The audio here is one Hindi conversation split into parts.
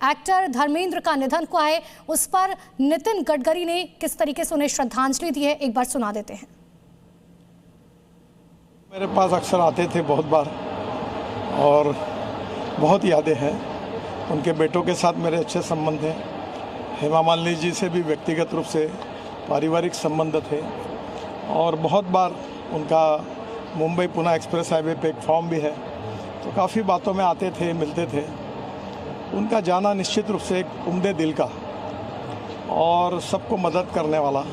एक्टर धर्मेंद्र का निधन हुआ है, उस पर नितिन गडकरी ने किस तरीके से उन्हें श्रद्धांजलि दी है, एक बार सुना देते हैं। मेरे पास अक्सर आते थे बहुत बार और बहुत यादें हैं। उनके बेटों के साथ मेरे अच्छे संबंध हैं। हेमा मालिनी जी से भी व्यक्तिगत रूप से पारिवारिक संबंध थे और बहुत बार उनका मुंबई पुणे एक्सप्रेस हाईवे पे एक फॉर्म भी है, तो काफ़ी बातों में आते थे, मिलते थे। उनका जाना निश्चित रूप से एक उम्दे दिल का और सबको मदद करने वाला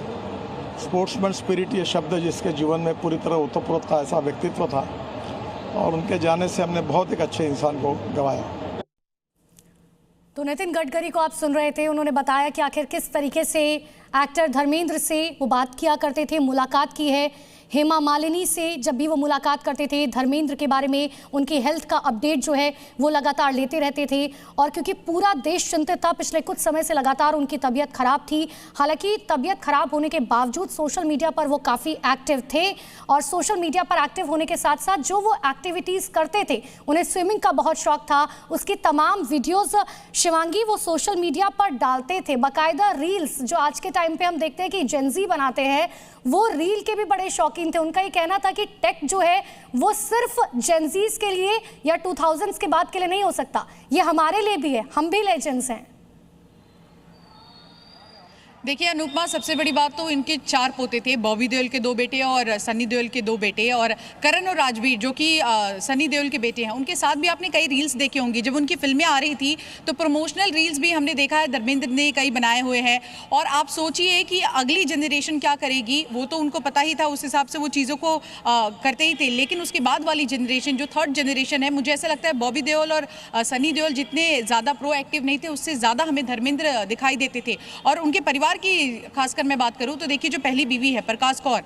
स्पोर्ट्समैन स्पिरिट, ये शब्द जिसके जीवन में पूरी तरह ओतप्रोत था, ऐसा व्यक्तित्व था और उनके जाने से हमने बहुत एक अच्छे इंसान को गंवाया। तो नितिन गडकरी को आप सुन रहे थे, उन्होंने बताया कि आखिर किस तरीके से एक्टर धर्मेंद्र से वो बात किया करते थे, मुलाकात की है। हेमा मालिनी से जब भी वो मुलाकात करते थे, धर्मेंद्र के बारे में उनकी हेल्थ का अपडेट जो है वो लगातार लेते रहते थे। और क्योंकि पूरा देश चिंतित था, पिछले कुछ समय से लगातार उनकी तबीयत खराब थी। हालांकि तबीयत खराब होने के बावजूद सोशल मीडिया पर वो काफ़ी एक्टिव थे और सोशल मीडिया पर एक्टिव होने के साथ साथ जो वो एक्टिविटीज़ करते थे, उन्हें स्विमिंग का बहुत शौक था। उसकी तमाम वीडियोज़ शिवांगी वो सोशल मीडिया पर डालते थे, बाकायदा रील्स जो आज के टाइम पे हम देखते हैं कि जेनजी बनाते हैं, वो रील के भी बड़े शौकीन थे। उनका ये कहना था कि टेक जो है वो सिर्फ जेनजीज के लिए या 2000s के बाद के लिए नहीं हो सकता, ये हमारे लिए भी है, हम भी लेजेंड्स हैं। देखिए अनुपमा, सबसे बड़ी बात तो इनके 4 पोते थे, बॉबी देओल के 2 बेटे और सनी देओल के 2 बेटे, और करण और राजवीर जो कि सनी देओल के बेटे हैं, उनके साथ भी आपने कई रील्स देखे होंगे। जब उनकी फिल्में आ रही थी तो प्रमोशनल रील्स भी हमने देखा है, धर्मेंद्र ने कई बनाए हुए हैं। और आप सोचिए कि अगली जनरेशन क्या करेगी, वो तो उनको पता ही था, उस हिसाब से वो चीज़ों को करते ही थे। लेकिन उसके बाद वाली जनरेशन, जो 3rd जनरेशन है, मुझे ऐसा लगता है बॉबी देओल और सनी देओल जितने ज़्यादा प्रोएक्टिव नहीं थे, उससे ज़्यादा हमें धर्मेंद्र दिखाई देते थे। और उनके परिवार की खासकर मैं बात करूं तो देखिए, जो पहली बीवी है प्रकाश कौर,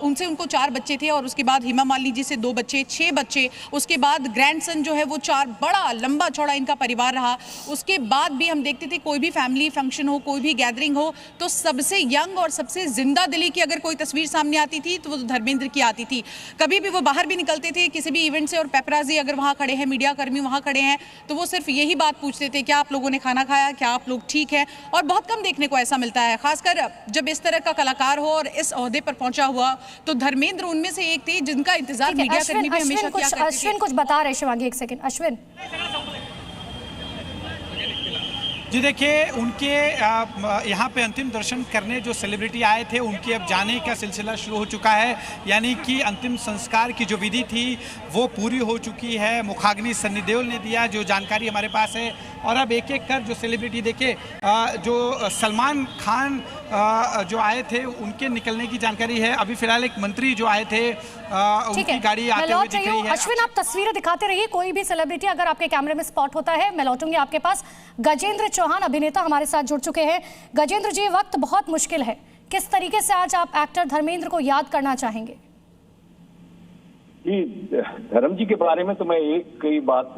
उनसे उनको 4 बच्चे थे और उसके बाद हेमा मालिनी जी से 2 बच्चे, 6 बच्चे। उसके बाद ग्रैंडसन जो है वो 4, बड़ा लंबा चौड़ा इनका परिवार रहा। उसके बाद भी हम देखते थे कोई भी फैमिली फंक्शन हो, कोई भी गैदरिंग हो, तो सबसे यंग और सबसे जिंदा दिली की अगर कोई तस्वीर सामने आती थी तो वो धर्मेंद्र की आती थी। कभी भी वो बाहर भी निकलते थे किसी भी इवेंट से और पेपराजी अगर वहाँ खड़े हैं, मीडिया कर्मी वहाँ खड़े हैं, तो वो सिर्फ यही बात पूछते थे, क्या आप लोगों ने खाना खाया, क्या आप लोग ठीक है। और बहुत कम देखने को ऐसा मिलता है, खासकर जब इस तरह का कलाकार हो और इस ओहदे पर पहुंचा हुआ, तो धर्मेंद्र उनमें से एक थे जिनका इंतजार मीडिया कर्मी भी हमेशा किया करते थे। अश्विन कुछ बता रहे, शिवांगी एक सेकंड। अश्विन जी देखिए, उनके यहाँ पे अंतिम दर्शन करने जो सेलिब्रिटी आए थे, उनके अब जाने का सिलसिला शुरू हो चुका है। यानी कि अंतिम संस्कार की जो विधि थी वो पूरी हो चुकी है। मुखाग्नि सनी देओल ने दिया, जो जानकारी हमारे पास है। और अब एक एक कर जो सेलिब्रिटी, देखिए जो सलमान खान जो आए थे उनके निकलने की जानकारी है। अभी फिलहाल एक मंत्री जो आए थे, उनकी गाड़ी आते हुए दिख रही है। अश्विन आप तस्वीरें दिखाते रहिए, कोई भी सेलिब्रिटी अगर आपके कैमरे में स्पॉट होता है मैं लौटूंगी आपके पास। गजेंद्र चौहान अभिनेता हमारे साथ जुड़ चुके हैं। गजेंद्र जी, वक्त बहुत मुश्किल है, किस तरीके से आज आप एक्टर धर्मेंद्र को याद करना चाहेंगे? जी, धर्म जी के बारे में तो मैं एक ही बात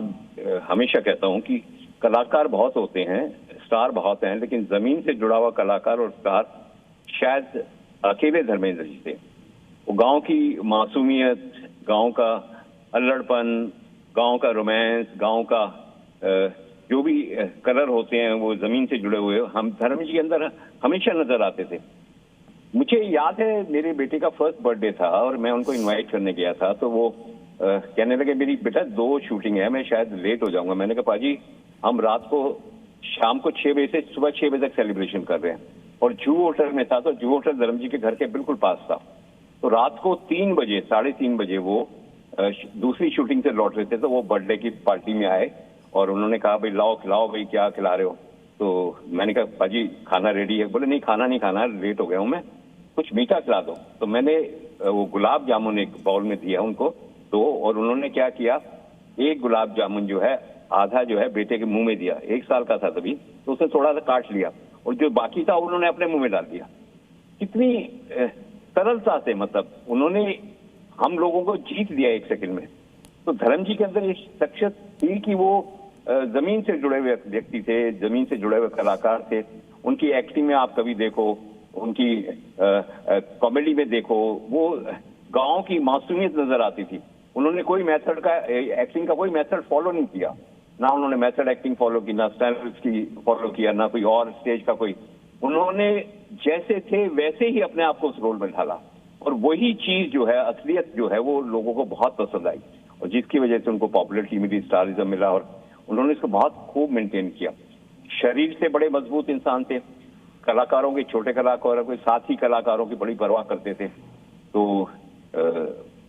हमेशा कहता हूं कि कलाकार बहुत होते हैं, स्टार बहुत हैं, लेकिन जमीन से जुड़ा हुआ कलाकार और स्टार शायद अकेले धर्मेंद्र जी थे। वो गांव की मासूमियत, गांव का अल्लड़पन, गांव का रोमांस, गांव का जो भी कलर होते हैं वो जमीन से जुड़े हुए हम धर्म जी के अंदर हमेशा नजर आते थे। मुझे याद है मेरे बेटे का फर्स्ट बर्थडे था और मैं उनको इनवाइट करने गया था, तो वो कहने लगे मेरी बेटा 2 शूटिंग है, मैं शायद लेट हो जाऊंगा। मैंने कहा पाजी, हम रात को शाम को 6 बजे से सुबह 6 बजे तक सेलिब्रेशन कर रहे हैं। और जू होटल में था, तो जू होटल धर्म जी के घर के बिल्कुल पास था। तो रात को 3 बजे, 3:30 बजे वो दूसरी शूटिंग से लौट रहे थे, तो वो बर्थडे की पार्टी में आए और उन्होंने कहा भाई लाओ खिलाओ, भाई क्या खिला रहे हो। तो मैंने कहा पाजी खाना रेडी है। बोले नहीं खाना नहीं खाना, लेट हो गया हूँ मैं, कुछ मीठा खिला दो। तो मैंने वो गुलाब जामुन एक बाउल में दिया उनको 2, और उन्होंने क्या किया, एक गुलाब जामुन जो है आधा जो है बेटे के मुंह में दिया। 1 साल का था तभी, तो उसने थोड़ा सा काट लिया और जो बाकी था उन्होंने अपने मुंह में डाल दिया। कितनी सरलता से, मतलब उन्होंने हम लोगों को जीत दिया 1 सेकंड में। तो धर्म जी के अंदर ये शख्सियत थी कि वो जमीन से जुड़े हुए व्यक्ति थे, जमीन से जुड़े हुए कलाकार थे। उनकी एक्टिंग में आप कभी देखो, उनकी कॉमेडी में देखो, वो गांव की मासूमियत नजर आती थी। उन्होंने कोई मेथड का, एक्टिंग का कोई मेथड फॉलो नहीं किया, ना उन्होंने मेथड एक्टिंग फॉलो की, ना स्टैंडर्ड्स की फॉलो किया, ना कोई और स्टेज का कोई। उन्होंने जैसे थे वैसे ही अपने आप को उस रोल में ढाला, और वही चीज जो है, असलियत जो है, वो लोगों को बहुत पसंद आई, और जिसकी वजह से उनको पॉपुलरिटी मिली, स्टारिज्म मिला, और उन्होंने इसको बहुत खूब मेंटेन किया। शरीर से बड़े मजबूत इंसान थे, कलाकारों के, छोटे कलाकारों के, साथी कलाकारों की बड़ी परवाह करते थे। तो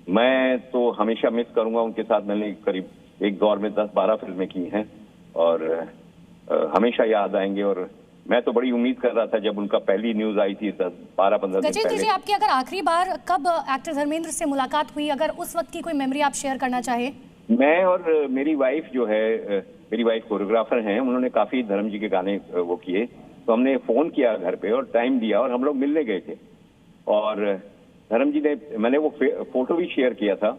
मैं तो हमेशा मिस करूंगा उनके साथ। मैंने करीब एक दौर में 10-12 फिल्में की हैं, और हमेशा याद आएंगे। और मैं तो बड़ी उम्मीद कर रहा था जब उनका पहली न्यूज आई थी 12-15 दिन गजेंद्र पहले। जी, आपकी अगर आखिरी बार कब एक्टर धर्मेंद्र से मुलाकात हुई, अगर उस वक्त की कोई मेमोरी आप शेयर करना चाहे? मैं और मेरी वाइफ जो है, मेरी वाइफ कोरियोग्राफर हैं, उन्होंने काफी धर्म जी के गाने वो किए, तो हमने फोन किया घर पे और टाइम दिया, और हम लोग मिलने गए थे। और धर्म जी ने, मैंने वो फोटो भी शेयर किया था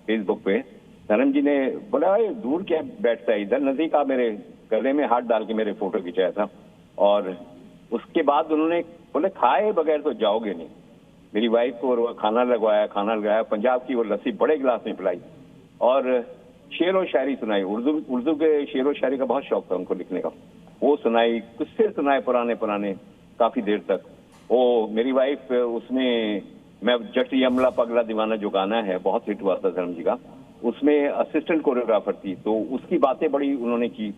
फेसबुक पे। धर्म जी ने बोला, दूर क्या बैठता है, इधर नजदीक आ, मेरे गले में हाथ डाल के मेरे फोटो खिंचाया था। और उसके बाद उन्होंने बोले, खाए बगैर तो जाओगे नहीं। मेरी वाइफ को खाना लगाया, पंजाब की वो लस्सी बड़े गिलास में पिलाई, और शेर व शायरी सुनाई। उर्दू के शेर व शायरी का बहुत शौक था उनको लिखने का। वो सुनाई, किस्से सुनाए पुराने काफी देर तक। वो मेरी वाइफ, उसमें मैं जट यमला पगला दीवाना जो गाना है, बहुत हिट हुआ था धर्म जी का, उसमें असिस्टेंट कोरियोग्राफर थी, तो उसकी बातें बड़ी उन्होंने की।